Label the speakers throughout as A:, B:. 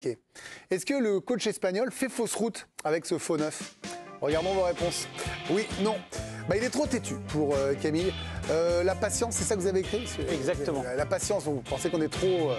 A: Ok. Est-ce que le coach espagnol fait fausse route avec ce faux neuf? Regardons vos réponses. Oui, non. Bah, il est trop têtu pour Camille. La patience, c'est ça que vous avez écrit?
B: Exactement.
A: La patience, vous pensez qu'on est trop...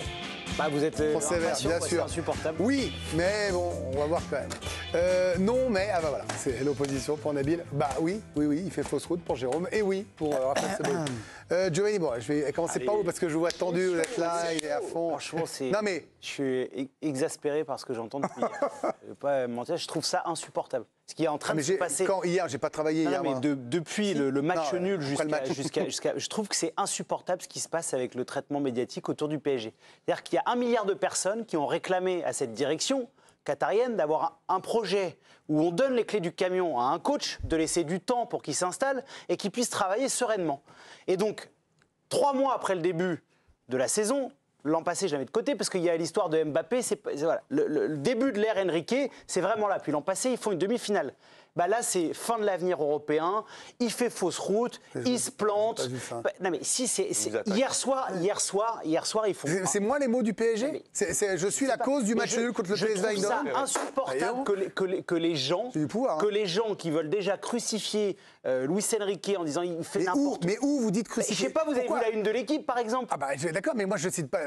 B: vous êtes
A: trop sévère, bien sûr.
B: C'est insupportable.
A: Oui, mais bon, on va voir quand même. Non, mais... Ah bah voilà, c'est l'opposition pour Nabil. Bah oui, il fait fausse route pour Jérôme. Et oui, pour Raphaël Seboul. Giovanni, bon, je vais commencer par vous parce que je vous vois tendu, vous êtes là, il est à fond.
B: Franchement, c'est...
A: Non mais...
B: Je suis exaspéré par ce que j'entends depuis hier. Je vais pas mentir, je trouve ça insupportable. Ce qui est en train de se passer...
A: Hier, j'ai pas travaillé hier.
B: Mais depuis le match nul jusqu'à... Je trouve que c'est insupportable ce qui se passe avec le traitement médiatique autour du PSG. C'est-à-dire qu'il y a 1 milliard de personnes qui ont réclamé à cette direction qatarienne d'avoir un projet où on donne les clés du camion à un coach, de laisser du temps pour qu'il s'installe et qu'il puisse travailler sereinement. Et donc, 3 mois après le début de la saison... L'an passé, je la mets de côté parce qu'il y a l'histoire de Mbappé. Voilà, le début de l'ère Enrique, c'est vraiment là. Puis l'an passé, ils font une demi-finale. Bah là, c'est fin de l'avenir européen. Il fait fausse route, il se plante. Non mais si c'est hier soir, ils font.
A: C'est moi les mots du PSG. Je suis la cause du match nul contre le PSV Eindhoven.
B: Je trouve ça insupportable que les gens qui veulent déjà crucifier Luis Enrique en disant il fait n'importe quoi.
A: Mais où vous dites crucifier?
B: Je sais pas. Vous avez vu la une de l'équipe, par exemple?
A: Ah bah d'accord, mais moi je cite pas.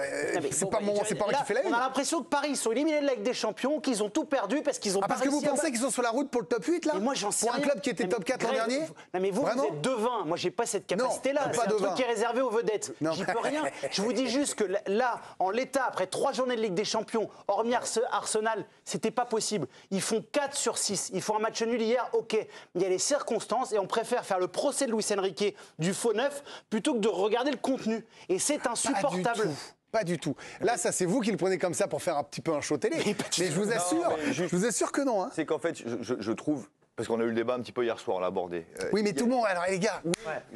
A: C'est pas moi qui fais la une.
B: On a l'impression que Paris ils sont éliminés de la Ligue des Champions, qu'ils ont tout perdu parce qu'ils ont pas réussi.
A: Parce que vous pensez qu'ils sont sur la route pour le top 8 là?
B: Mais moi, j'en sais
A: pour un
B: rien.
A: club qui était top 4 l'an dernier?
B: Non mais vous êtes devin. Moi, j'ai pas cette capacité-là. C'est un truc qui est réservé aux vedettes. J'y peux rien. Je vous dis juste que là, en l'état, après 3 journées de Ligue des Champions, hormis Arsenal, c'était pas possible. Ils font 4 sur 6. Ils font un match nul hier, ok. Mais il y a les circonstances et on préfère faire le procès de Luis Enrique du faux neuf plutôt que de regarder le contenu. Et c'est insupportable.
A: Pas du tout. Là, ça, c'est vous qui le prenez comme ça pour faire un petit peu un show télé. Mais je vous assure que non. Hein.
C: C'est qu'en fait, je trouve... Parce qu'on a eu le débat un petit peu hier soir, on l'a abordé.
A: Oui, mais tout le monde... Alors, les gars,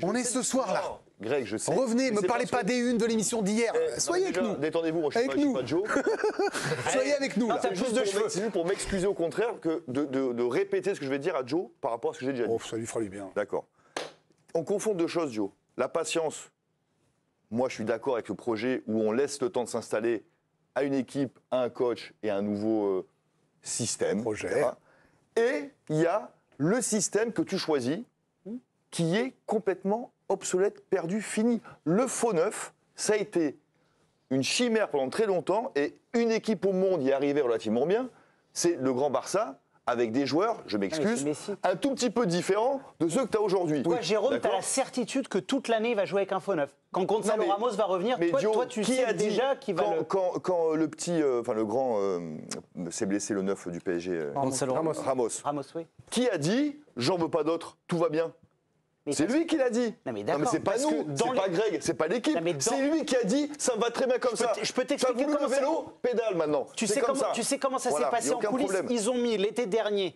A: on est ce soir, là.
C: Greg, je sais.
A: Revenez, ne me parlez pas des unes de l'émission d'hier. Soyez avec nous.
C: Détendez-vous, moi je suis pas Joe.
A: Soyez avec nous.
C: C'est juste pour m'excuser au contraire que de répéter ce que je vais dire à Joe par rapport à ce que j'ai déjà dit.
A: Oh, ça lui fera du bien.
C: D'accord. On confond 2 choses, Joe. La patience. Moi, je suis d'accord avec le projet où on laisse le temps de s'installer à une équipe, à un coach et à un nouveau système.
A: Projet.
C: Et il y a le système que tu choisis qui est complètement obsolète, perdu, fini. Le faux neuf, ça a été une chimère pendant très longtemps et une équipe au monde y est arrivée relativement bien. C'est le Grand Barça avec des joueurs, je m'excuse, un tout petit peu différents de ceux que tu as aujourd'hui.
B: Toi, Jérôme, tu as la certitude que toute l'année, il va jouer avec un faux neuf. Quand Gonzalo Ramos va revenir, toi, tu sais déjà qu'il va...
C: Quand le petit, le grand s'est blessé, le neuf du PSG, Ramos.
B: Oui.
C: Qui a dit « j'en veux pas d'autres, tout va bien ». C'est lui qui l'a dit.
B: Non mais
C: c'est pas nous, c'est pas Greg, c'est pas l'équipe. C'est lui qui a dit ça va très bien comme ça.
B: Je peux t'expliquer comment
C: le vélo, pédale maintenant.
B: Tu sais comment ça s'est passé en coulisses. Ils ont mis l'été dernier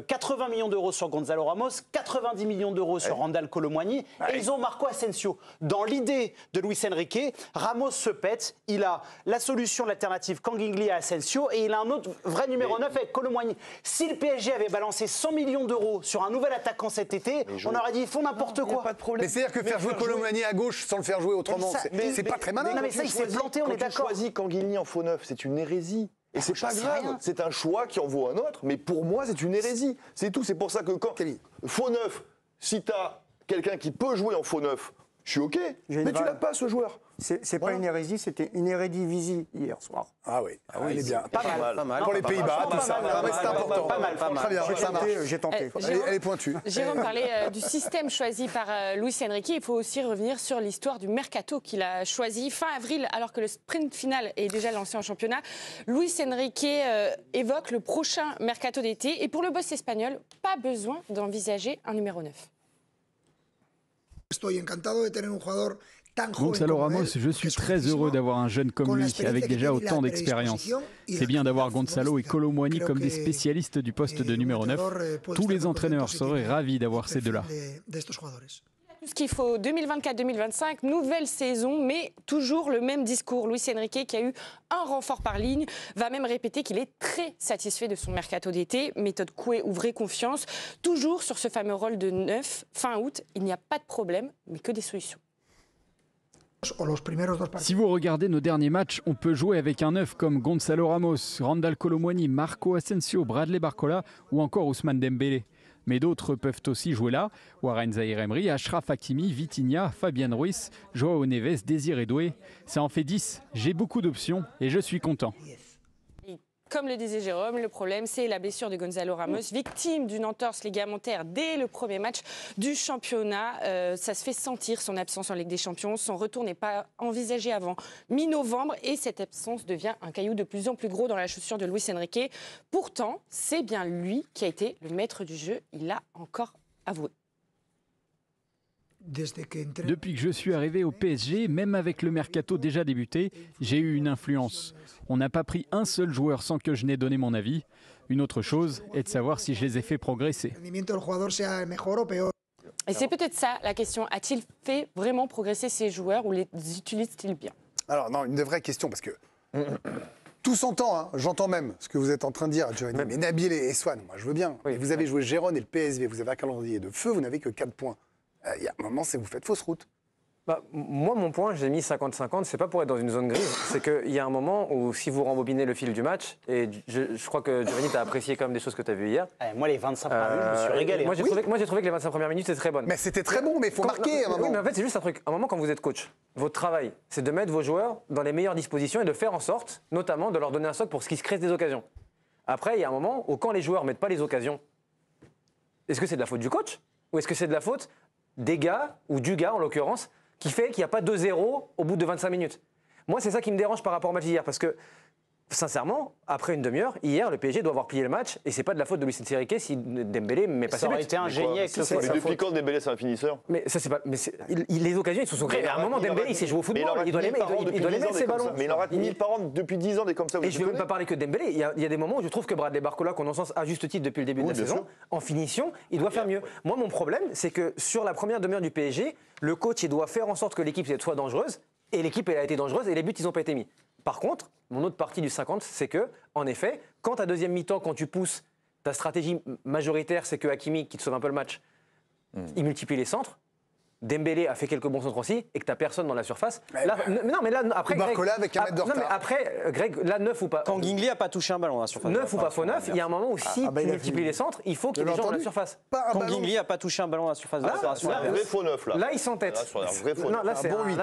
B: 80 millions d'euros sur Gonzalo Ramos, 90 millions d'euros sur Randal Colomwani et ils ont Marco Asensio. Dans l'idée de Luis Enrique, Ramos se pète, il a la solution, l'alternative Kangingli à Asensio et il a un autre vrai numéro 9 avec Colomwani. Si le PSG avait balancé 100 millions d'euros sur un nouvel attaquant cet été, on aurait dit ils font n'importe quoi.
C: Pas de problème.
A: Mais c'est-à-dire que faire jouer Colomwani à gauche sans le faire jouer autrement, c'est pas très malin.
B: Non mais ça, il s'est planté, on est d'accord.
C: Quand tu choisis Kangini en faux neuf, c'est une hérésie. Et c'est pas grave, c'est un choix qui en vaut un autre, mais pour moi, c'est une hérésie. C'est tout, c'est pour ça que quand... Faux neuf, si t'as quelqu'un qui peut jouer en faux neuf, je suis OK, mais tu l'as pas, ce joueur.
D: C'est pas une hérésie, c'était une hérédivisie hier soir.
A: Ah oui, il est bien.
B: Pas mal.
A: Pour les Pays-Bas, tout ça. C'est important.
B: Pas mal.
A: Très bien,
D: J'ai tenté.
A: Elle est pointue.
E: Jérôme parlait du système choisi par Luis Enrique. Il faut aussi revenir sur l'histoire du mercato qu'il a choisi fin avril, alors que le sprint final est déjà lancé en championnat. Luis Enrique évoque le prochain mercato d'été. Et pour le boss espagnol, pas besoin d'envisager un numéro 9.
F: Gonzalo Ramos, je suis très heureux d'avoir un jeune comme lui, avec déjà autant d'expérience. C'est bien d'avoir Gonzalo et Colomwani comme des spécialistes du poste de numéro 9. Tous les entraîneurs seraient ravis d'avoir ces deux-là.
E: Tout ce qu'il faut, 2024-2025, nouvelle saison, mais toujours le même discours. Luis Enrique, qui a eu un renfort par ligne, va même répéter qu'il est très satisfait de son mercato d'été. Méthode Coué, ouvrez confiance. Toujours sur ce fameux rôle de 9, fin août, il n'y a pas de problème, mais que des solutions.
F: Si vous regardez nos derniers matchs, on peut jouer avec un neuf comme Gonzalo Ramos, Randal Kolo Muani, Marco Asensio, Bradley Barcola ou encore Ousmane Dembélé. Mais d'autres peuvent aussi jouer là. Warren Zaïre-Emery, Achraf Hakimi, Vitinha, Fabian Ruiz, Joao Neves, Désiré Doué. Ça en fait 10. J'ai beaucoup d'options et je suis content.
E: Comme le disait Jérôme, le problème, c'est la blessure de Gonzalo Ramos, victime d'une entorse ligamentaire dès le premier match du championnat. Ça se fait sentir, son absence en Ligue des Champions. Son retour n'est pas envisagé avant mi-novembre et cette absence devient un caillou de plus en plus gros dans la chaussure de Luis Enrique. Pourtant, c'est bien lui qui a été le maître du jeu. Il l'a encore avoué.
F: Depuis que je suis arrivé au PSG, même avec le mercato déjà débuté, j'ai eu une influence. On n'a pas pris un seul joueur sans que je n'ai donné mon avis. Une autre chose est de savoir si je les ai fait progresser.
E: Et c'est peut-être ça la question. A-t-il fait vraiment progresser ces joueurs ou les utilise-t-il bien?
A: Alors non, une vraie question parce que tout s'entend, hein, j'entends même ce que vous êtes en train de dire, Giovanni. Mais Nabil et Swan, moi je veux bien.
D: Oui.
A: Vous avez joué Gérone et le PSV, vous avez un calendrier de feu, vous n'avez que 4 points. Il y a un moment, c'est vous faites fausse route.
G: Moi, mon point, j'ai mis 50-50, c'est pas pour être dans une zone grise, c'est qu'il y a un moment où si vous rembobinez le fil du match, et je crois que Giovanni, t'as apprécié quand même des choses que t'as vues hier.
B: Moi, les 25 premières minutes, je me suis régalé.
G: Moi, j'ai trouvé que les 25 premières minutes, c'était très bonne.
A: Mais c'était très bon, mais il faut marquer à un moment.
G: Oui, mais en fait, c'est juste un truc. À un moment, quand vous êtes coach, votre travail, c'est de mettre vos joueurs dans les meilleures dispositions et de faire en sorte, notamment, de leur donner un socle pour ce qui se crée des occasions. Après, il y a un moment où quand les joueurs mettent pas les occasions, est-ce que c'est de la faute du coach ou est-ce que c'est de la faute des gars, ou du gars en l'occurrence, qui fait qu'il n'y a pas 2-0 au bout de 25 minutes. Moi, c'est ça qui me dérange par rapport au match d'hier, parce que, sincèrement, après une demi-heure, hier, le PSG doit avoir plié le match, et c'est pas de la faute de Luis Enrique si Dembélé met pas ses buts.
B: Ça aurait été un génie avec le foot.
C: Mais depuis quand Dembélé, c'est un finisseur?
G: Mais ça, c'est pas. Mais les occasions, ils se sont créées. À un moment, Dembélé, il s'est joué au football, il doit les mettre, ses ballons.
C: Mais il en rate 1000 par an depuis 10 ans, des comme ça.
G: Et je ne vais même pas parler que Dembélé. Il y a des moments où je trouve que Bradley Barcola, qu'on encense à juste titre depuis le début de la saison, en finition, il doit faire mieux. Moi, mon problème, c'est que sur la première demi-heure du PSG, le coach, il doit faire en sorte que l'équipe soit dangereuse, et l'équipe, elle a été dangereuse, et les buts, ils n'ont pas été mis. Par contre, mon autre partie du 50, c'est que, en effet, quand à deuxième mi-temps, quand tu pousses, ta stratégie majoritaire, c'est que Hakimi, qui te sauve un peu le match, il multiplie les centres. Dembélé a fait quelques bons centres aussi et que tu n'as personne dans la surface. Là, après.
A: Barcola avec un mètre de retard.
G: Non, mais après, Greg, là, 9 ou pas.
B: Quand Guingli n'a pas touché un ballon dans la surface.
G: 9 ou pas faux 9, il y a un moment où si tu multiplies les centres, il faut qu'il y ait des gens dans la surface.
B: Quand Guingli n'a pas touché un ballon dans la surface de réparation.
C: Un vrai faux 9, là.
G: Là, il s'entête.
C: Non,
G: là, c'est bon 8.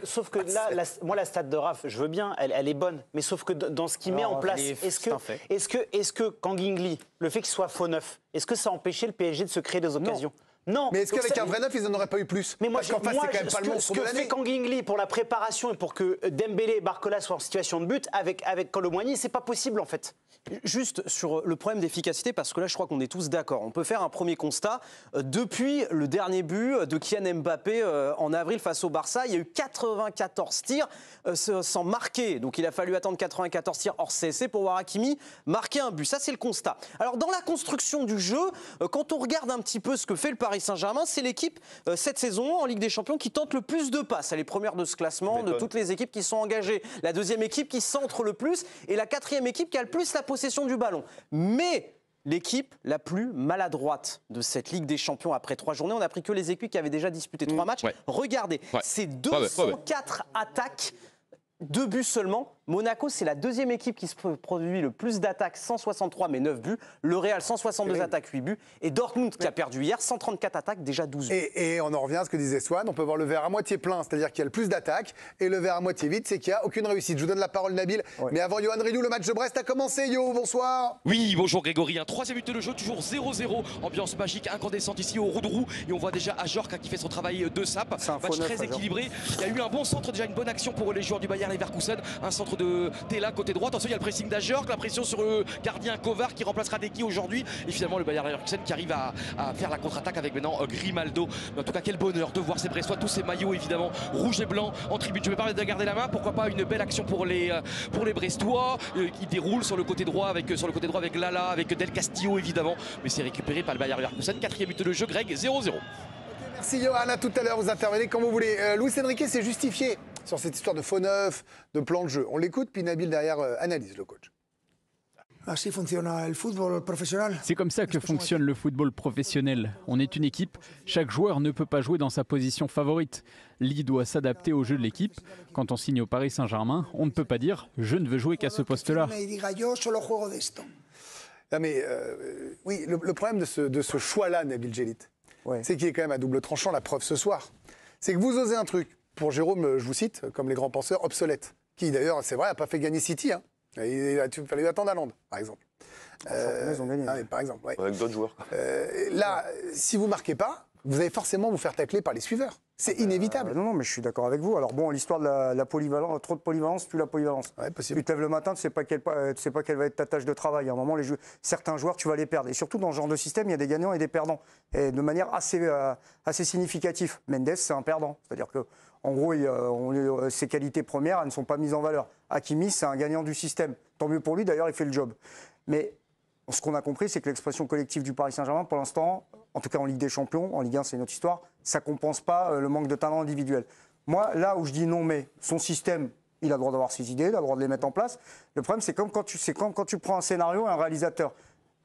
B: Sauf que là, moi, la stat de Raph, je veux bien, elle est bonne. Mais sauf que dans ce qu'il met en place, est-ce que quand Guingli, le fait qu'il soit faux 9, est-ce que ça a empêché le PSG de se créer des occasions? Non.
A: Mais est-ce qu'avec un vrai neuf, ils n'en auraient pas eu plus?
B: Mais moi,
A: parce qu'en face, c'est quand même pas le monstre de l'année.
B: Ce que fait Kangingli pour la préparation et pour que Dembélé et Barcola soient en situation de but avec Kolo Muani, c'est pas possible en fait.
H: Juste sur le problème d'efficacité, parce que là je crois qu'on est tous d'accord. On peut faire un premier constat. Depuis le dernier but de Kylian Mbappé en avril face au Barça, il y a eu 94 tirs sans marquer. Donc il a fallu attendre 94 tirs hors CSC pour voir Hakimi marquer un but. Ça c'est le constat. Alors dans la construction du jeu, quand on regarde un petit peu ce que fait le Paris Saint-Germain, c'est l'équipe cette saison en Ligue des Champions qui tente le plus de passes. Elle est première de ce classement de toutes les équipes qui sont engagées. La deuxième équipe qui centre le plus et la quatrième équipe qui a le plus la possession du ballon. Mais l'équipe la plus maladroite de cette Ligue des Champions après 3 journées, on n'a pris que les équipes qui avaient déjà disputé 3 matchs. Regardez, c'est 204 attaques, 2 buts seulement. Monaco, c'est la deuxième équipe qui se produit le plus d'attaques, 163 mais 9 buts. Le Real, 162 attaques, 8 buts. Et Dortmund, qui a perdu hier, 134 attaques, déjà 12 buts.
A: Et on en revient à ce que disait Swan, on peut voir le verre à moitié plein, c'est-à-dire qu'il y a le plus d'attaques, et le verre à moitié vide, c'est qu'il n'y a aucune réussite. Je vous donne la parole, Nabil. Mais avant Yohan Rioux, le match de Brest a commencé. Yo, bonsoir.
I: Oui, bonjour Grégory. Un 3e but de jeu, toujours 0-0. Ambiance magique, incandescente ici au Roudroux. Et on voit déjà Ajorc qui fait son travail de sape. Match très équilibré. Il y a eu un bon centre, déjà une bonne action pour les joueurs du Bayer Leverkusen. Un centre de Tela côté droit. Attention, il y a le pressing d'Ajorc, la pression sur le gardien Kovar qui remplacera Deki aujourd'hui. Et finalement, le Bayer Leverkusen qui arrive à faire la contre-attaque avec maintenant Grimaldo. Mais en tout cas, quel bonheur de voir ces Brestois, tous ces maillots évidemment rouge et blanc en tribune. Je vais parler de garder la main. Pourquoi pas une belle action pour les Brestois qui déroulent sur le côté droit avec Lala, avec Del Castillo évidemment. Mais c'est récupéré par le Bayer Leverkusen. 4e but de jeu, Greg, 0-0.
A: Merci Johan, à tout à l'heure, vous intervenez quand vous voulez. Luis Enrique s'est justifié sur cette histoire de faux neuf, de plan de jeu. On l'écoute, puis Nabil derrière analyse le coach.
F: C'est comme ça que fonctionne le football professionnel. On est une équipe, chaque joueur ne peut pas jouer dans sa position favorite. Lee doit s'adapter au jeu de l'équipe. Quand on signe au Paris Saint-Germain, on ne peut pas dire « je ne veux jouer qu'à ce poste-là ».
A: Non mais oui, le problème de ce choix-là, Nabil Djellit, c'est qu'il est quand même à double tranchant, la preuve ce soir. C'est que vous osez un truc, pour Jérôme, je vous cite, comme les grands penseurs, obsolète, qui d'ailleurs, c'est vrai, n'a pas fait gagner City. Hein. Il fallait lui attendre à Londres, par exemple.
D: Ils ont gagné.
A: Par exemple, ouais.
C: Avec d'autres joueurs.
A: Là, si vous ne marquez pas, vous allez forcément vous faire tacler par les suiveurs. C'est inévitable.
D: Non, mais je suis d'accord avec vous. Alors bon, l'histoire de la polyvalence, trop de polyvalence, plus la polyvalence.
A: Ouais, possible.
D: Tu te lèves le matin, tu sais pas quelle va être ta tâche de travail. À un moment, certains joueurs, tu vas les perdre. Et surtout, dans ce genre de système, il y a des gagnants et des perdants. Et de manière assez significative. Mendes, c'est un perdant. C'est-à-dire que, en gros, ses qualités premières, elles ne sont pas mises en valeur. Hakimi, c'est un gagnant du système. Tant mieux pour lui, d'ailleurs, il fait le job. Mais ce qu'on a compris, c'est que l'expression collective du Paris Saint-Germain, pour l'instant, en tout cas en Ligue des Champions, en Ligue 1, c'est une autre histoire, ça ne compense pas le manque de talent individuel. Moi, là où je dis non, mais son système, il a le droit d'avoir ses idées, il a le droit de les mettre en place. Le problème, c'est comme quand tu prends un scénario et un réalisateur.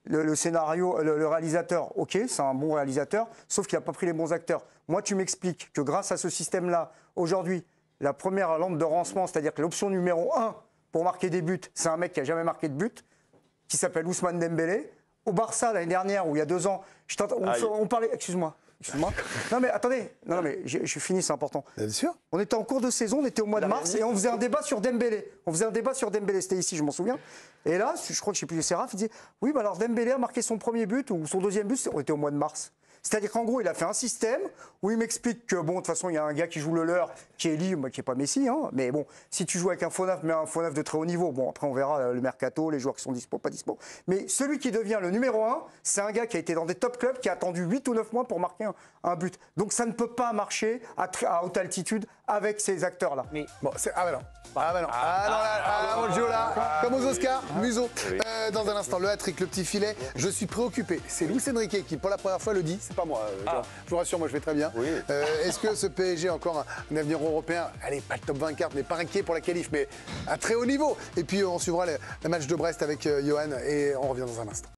D: Le réalisateur, ok, c'est un bon réalisateur, sauf qu'il n'a pas pris les bons acteurs. Moi, tu m'expliques que grâce à ce système-là, aujourd'hui, la première lampe de rancement, c'est-à-dire que l'option numéro 1 pour marquer des buts, c'est un mec qui n'a jamais marqué de but, qui s'appelle Ousmane Dembélé. Au Barça, l'année dernière, ou il y a 2 ans, on parlait... Excuse-moi. Non mais attendez, non mais je finis, c'est important.
A: Bien sûr.
D: On était en cours de saison, on était au mois de mars et on faisait un débat sur Dembélé. C'était ici, je m'en souviens. Et là, je crois que je sais plus, c'est Raph, il dit oui, bah alors Dembélé a marqué son premier but ou son deuxième but, on était au mois de mars. C'est-à-dire qu'en gros, il a fait un système où il m'explique que, bon, de toute façon, il y a un gars qui joue le leur, qui est Lee, qui n'est pas Messi, hein, mais bon, si tu joues avec un faux neuf, mais un faux neuf de très haut niveau, bon, après, on verra le mercato, les joueurs qui sont dispo, pas dispo. Mais celui qui devient le numéro 1, c'est un gars qui a été dans des top clubs, qui a attendu 8 ou 9 mois pour marquer un but. Donc, ça ne peut pas marcher à haute altitude avec ces acteurs-là.
A: Mais bon, comme aux Oscars, museau. Dans un instant, le hat-trick, le petit filet. Je suis préoccupé. C'est Luis Enrique qui, pour la première fois, le dit. C'est pas moi. Je vous rassure, moi, je vais très bien. Oui. Est-ce que ce PSG a encore un avenir européen? Allez, pas le top 24, mais pas inquiet pour la qualif, mais à très haut niveau. Et puis, on suivra le match de Brest avec Johan et on revient dans un instant.